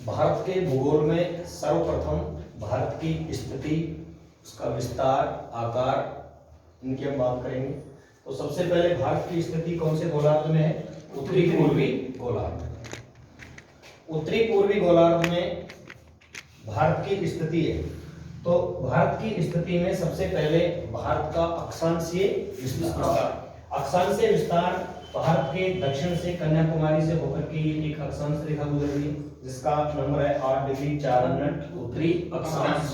भारत के भूगोल में सर्वप्रथम भारत की स्थिति, उसका विस्तार, आकार, इनकी हम बात करेंगे। तो सबसे पहले भारत की स्थिति कौन से गोलार्ध में है? उत्तरी पूर्वी गोलार्ध। उत्तरी पूर्वी गोलार्ध में भारत की स्थिति है। तो भारत की स्थिति में सबसे पहले भारत का अक्षांशीय विस्तार। अक्षांशीय विस्तार भारत के दक्षिण से कन्याकुमारी से होकर के एक अक्षांश रेखा गुजर रही है, जिसका नंबर है 8 डिग्री 4 मिनट उत्तरी अक्षांश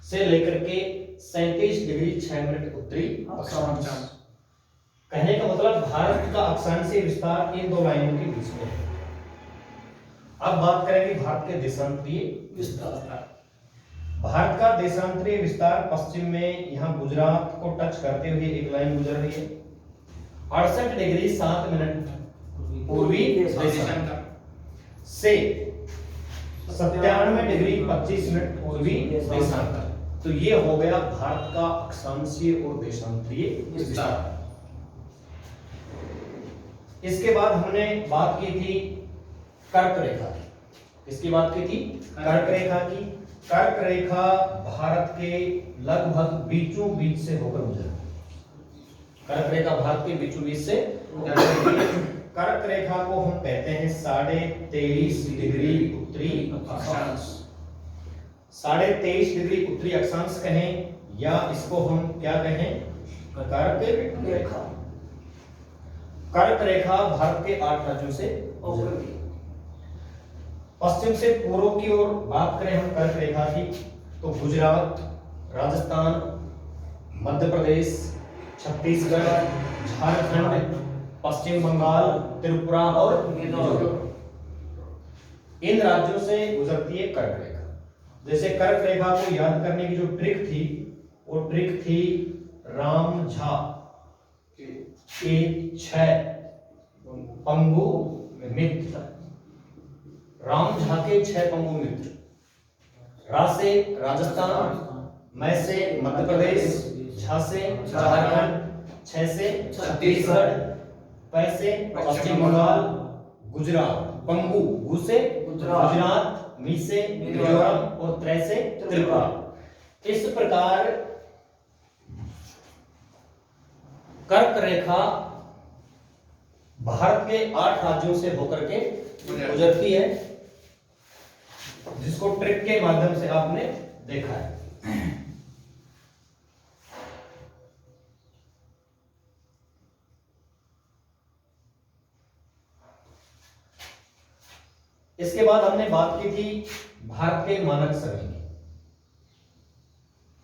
से लेकर के 37 डिग्री 6 मिनट उत्तरी अक्षांश। कहने का मतलब भारत का अक्षांशीय विस्तार इन दो लाइनों के बीच में है। अब बात करेंगे भारत के देशांतरीय विस्तार। भारत का देशांतरीय विस्तार पश्चिम में यहाँ गुजरात को टच करते हुए एक लाइन गुजर रही है 68 डिग्री 7 मिनट पूर्वी देशांतर से 97 डिग्री 25 मिनट पूर्वी देशांतर। तो ये हो गया भारत का अक्षांशीय और देशांतरीय विस्तार। इसके बाद हमने बात की थी कर्क रेखा की। किसकी बात की थी? कर्क रेखा की। कर्क रेखा भारत के लगभग बीचों बीच से होकर गुजरती है। कर्क रेखा भारत के बीचों बीच से कर्क रेखा को हम कहते हैं 23.5 डिग्री उत्तरी अक्षांश। 23.5 डिग्री उत्तरी अक्षांश कहें या इसको हम क्या कहें? कर्क रेखा। कर्क रेखा भारत के 8 राज्यों से गुजरती है। पश्चिम से पूर्व की ओर बात करें हम कर्क रेखा की, तो गुजरात, राजस्थान, मध्य प्रदेश, छत्तीसगढ़, झारखंड, पश्चिम बंगाल, त्रिपुरा और मिजोरम, इन राज्यों से गुजरती है कर्क रेखा। जैसे कर्क रेखा को याद करने की जो ट्रिक थी, वो ट्रिक थी राम झा के 6 पंगु मित्र। राम झा के 6 पंगु मित्र। रा से राजस्थान, मैं से मध्य प्रदेश, झा से झारखंड, 6 से छत्तीसगढ़, पै से पश्चिम बंगाल, गुजरात, पंगु गु से गुजरात, मी से मिजोरम और त्रै से त्रिपुरा। इस प्रकार कर्क रेखा भारत के 8 राज्यों से होकर के गुजरती है, जिसको ट्रिक के माध्यम से आपने देखा है। इसके बाद हमने बात की थी भारत के मानक समय की।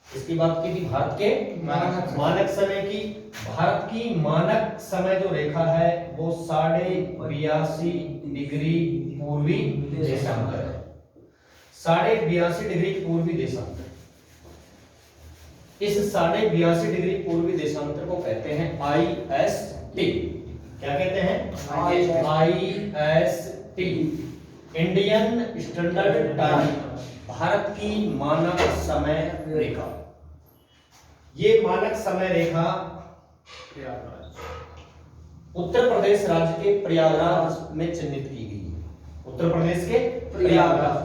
इसकी बात की थी भारत के मानक समय की। भारत की मानक समय जो रेखा है वो 82.5 डिग्री पूर्वी देशांतर है। 82.5 डिग्री पूर्वी देशांतर। इस 82.5 डिग्री पूर्वी देशांतर को कहते हैं IST। क्या कहते हैं? IST, Indian standard time, Bharat की मानक समय रेखा। ये मानक समय रेखा उत्तर प्रदेश राज्य के प्रयागराज में चिन्हित की गई है। उत्तर प्रदेश के प्रयागराज,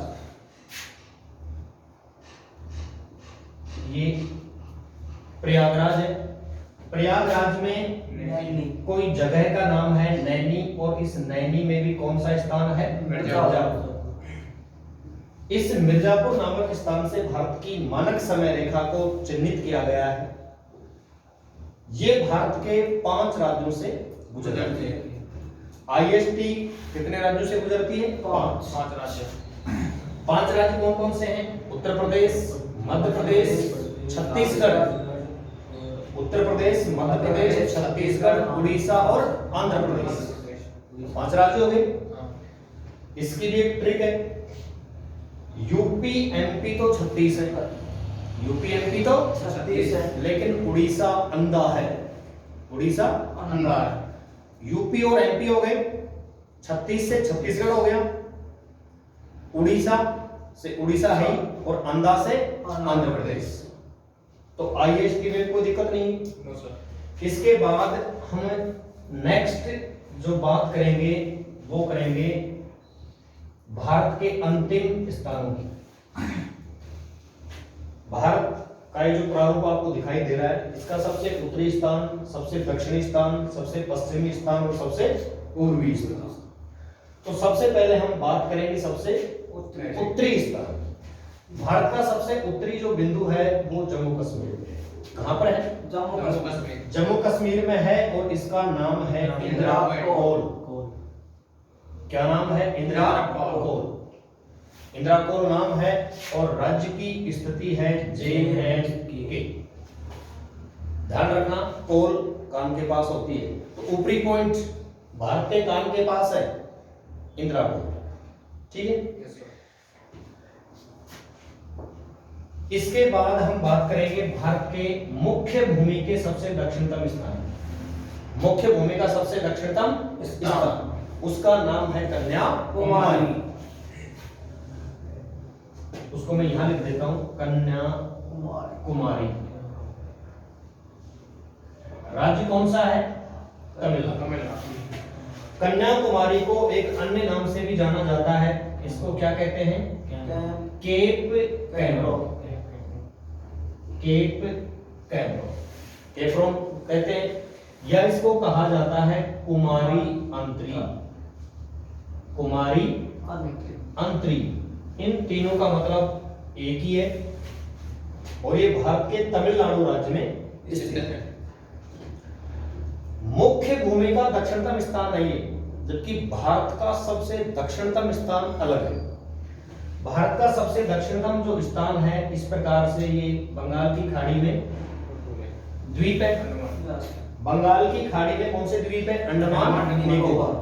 ये प्रयागराज है। प्रयागराज में कोई जगह का नाम है नैनी, और इस नैनी में भी कौन सा स्थान है? मिर्जापुर। इस मिर्जापुर नामक स्थान से भारत की मानक समय रेखा को चिन्हित किया गया है। ये भारत के 5 राज्यों से गुजरती है। IST कितने राज्यों से गुजरती है? 5 राज्य। 5 राज्य कौन कौन से हैं? उत्तर प्रदेश, मध्य प्रदेश, छत्तीसगढ़। उत्तर प्रदेश, मध्य प्रदेश, छत्तीसगढ़, उड़ीसा और आंध्र प्रदेश। 5 राज्य हो गए। इसके लिए एक ट्रिक है, यूपी MP तो 36 है, यूपी MP तो 36 है, लेकिन उड़ीसा अंधा है। उड़ीसा अंधा है। यूपी और MP हो गए, 36 से छत्तीसगढ़ हो गया, उड़ीसा से उड़ीसा है और अंधा से आंध्र प्रदेश। तो IST में कोई दिक्कत नहीं। इसके बाद हम नेक्स्ट जो बात करेंगे वो करेंगे भारत के अंतिम स्थानों की। भारत का ये जो प्रारूप आपको दिखाई दे रहा है, इसका सबसे उत्तरी स्थान, सबसे दक्षिणी स्थान, सबसे पश्चिमी स्थान और सबसे पूर्वी स्थान। तो सबसे पहले हम बात करेंगे सबसे उत्तरी स्थान। भारत का सबसे उत्तरी जो बिंदु है वो जम्मू कश्मीर में है। कहां पर है? जम्मू कश्मीर में है और इसका नाम है इंदिरा कोल। क्या नाम है? इंदिरा कोल। इंदिरा कोल नाम है और राज्य की स्थिति है JNK। ध्यान रखना, कोल कान के पास होती है, तो ऊपरी पॉइंट भारत के कान के पास है इंदिरा कोल। ठीक है। इसके बाद हम बात करेंगे भारत के मुख्य भूमि के सबसे दक्षिणतम स्थान। मुख्य भूमि का सबसे दक्षिणतम स्थान, उसका नाम है कन्याकुमारी। उसको मैं यहां लिख देता हूं, कन्याकुमारी। राज्य कौन सा है? तमिलनाडु। कन्याकुमारी को एक अन्य नाम से भी जाना जाता है, इसको क्या कहते हैं? केप कैमरो। केप कैमरो, केप्रोन कहते हैं, या इसको कहा जाता है कुमारी अंतरी। कुमारी अंतरी, इन तीनों का मतलब एक ही है और ये भारत के तमिलनाडु राज्य में स्थित है। मुख्य भूमि का दक्षिणतम स्थान है ये, जबकि भारत का सबसे दक्षिणतम स्थान अलग है। भारत का सबसे दक्षिणतम जो स्थान है इस प्रकार से, ये बंगाल की खाड़ी में द्वीप है। बंगाल की खाड़ी में कौन से द्वीप है? अंडमान निकोबार।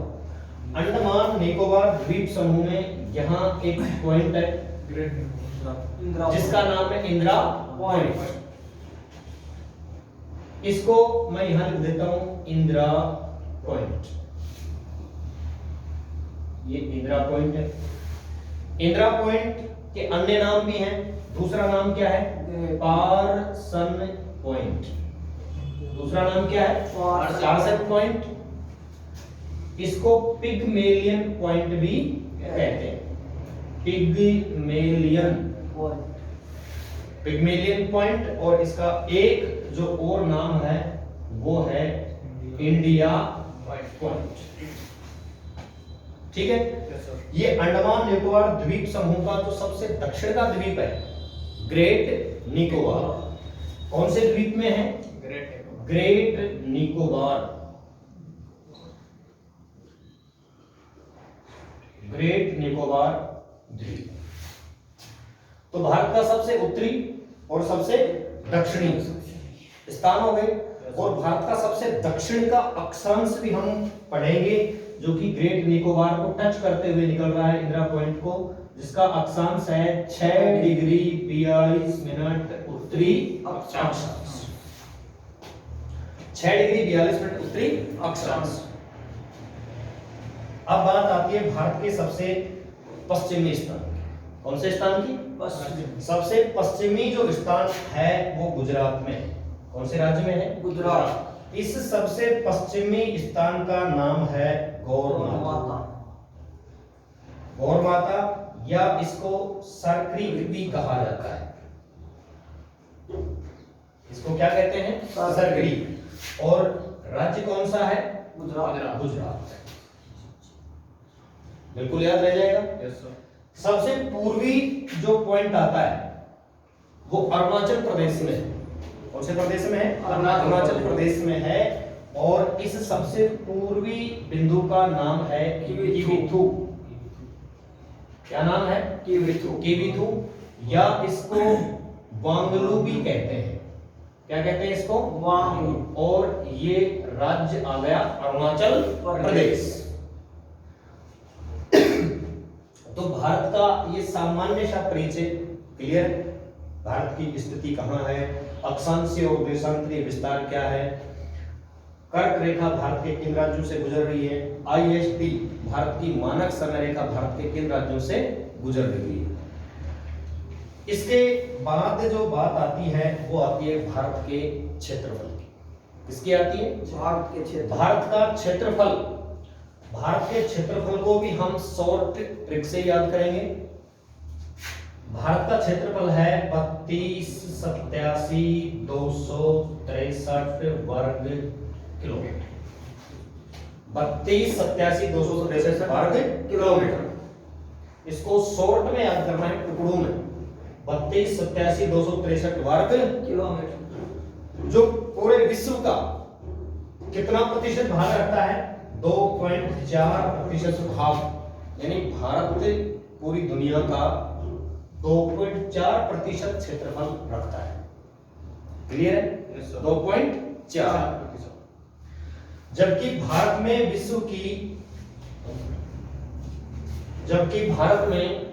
अंडमान निकोबार द्वीप समूह में यहाँ एक पॉइंट है जिसका नाम है इंदिरा पॉइंट। इसको मैं यहां लिख देता हूं इंदिरा पॉइंट। ये इंदिरा पॉइंट है। इंदिरा पॉइंट के अन्य नाम भी हैं। दूसरा नाम क्या है? Person point. दूसरा नाम क्या है? Person point. इसको पिगमेलियन पॉइंट भी कहते हैं। Pygmalion point. और इसका एक जो और नाम है वो है इंडिया पॉइंट। ठीक है। ये अंडमान निकोबार द्वीप समूह का जो सबसे दक्षिण का द्वीप है, ग्रेट निकोबार। कौन से द्वीप में है? ग्रेट निकोबार। ग्रेट निकोबार द्वीप। तो भारत का सबसे उत्तरी और सबसे दक्षिणी स्थान हो गए, और भारत का सबसे दक्षिण का अक्षांश भी हम पढ़ेंगे, जो कि ग्रेट निकोबार को टच करते हुए निकल रहा है इंदिरा पॉइंट को, जिसका अक्षांश है 6 डिग्री 42 मिनट उत्तरी अक्षांश। 6 डिग्री 42 मिनट उत्तरी अक्षांश। अब बात आती है भारत के सबसे पश्चिमी स्थान। कौन से स्थान की? सबसे पश्चिमी जो स्थान है वो गुजरात में। कौन से राज्य में है? गुजरात। इस सबसे पश्चिमी स्थान का नाम है गौर माता। गौर माता, या इसको सरक्रीक भी कहा जाता है। इसको क्या कहते हैं? सरक्रीक। और राज्य कौन सा है? गुजरात। बिल्कुल याद रह जाएगा। सबसे पूर्वी जो पॉइंट आता है वो अरुणाचल प्रदेश में है। कौन से प्रदेश में है? अरुणाचल प्रदेश में है। और इस सबसे पूर्वी बिंदु का नाम है किविथु। क्या नाम है? किविथु, या इसको वांगलू भी कहते हैं। क्या कहते हैं इसको? वांगलू। और ये राज्य आ गया अरुणाचल प्रदेश। तो भारत का ये सामान्य सा परिचय क्लियर। भारत की स्थिति कहां है, अक्षांशीय और देशांतरीय विस्तार क्या है, कर्क रेखा भारत के किन राज्यों से गुजर रही है, IST भारत की मानक समय रेखा भारत के किन राज्यों से गुजर रही है। इसके बाद जो बात आती है वो आती है भारत के क्षेत्रफल की। किसकी आती है? भारत के क्षेत्र। भारत का क्षेत्रफल भारत के क्षेत्रफल को भी हम शॉर्ट ट्रिक से याद करेंगे। भारत का क्षेत्रफल है 32,87,263 वर्ग किलोमीटर। 32,87,263 वर्ग किलोमीटर। इसको शॉर्ट में याद करना है, टुकड़ों में। 32,87,263 वर्ग किलोमीटर जो पूरे विश्व का कितना प्रतिशत भाग रखता है? 2.4% भाग, यानी भारत पूरी दुनिया का 2.4% क्षेत्रफल रखता है। क्लियर है? 2.4%। जबकि भारत में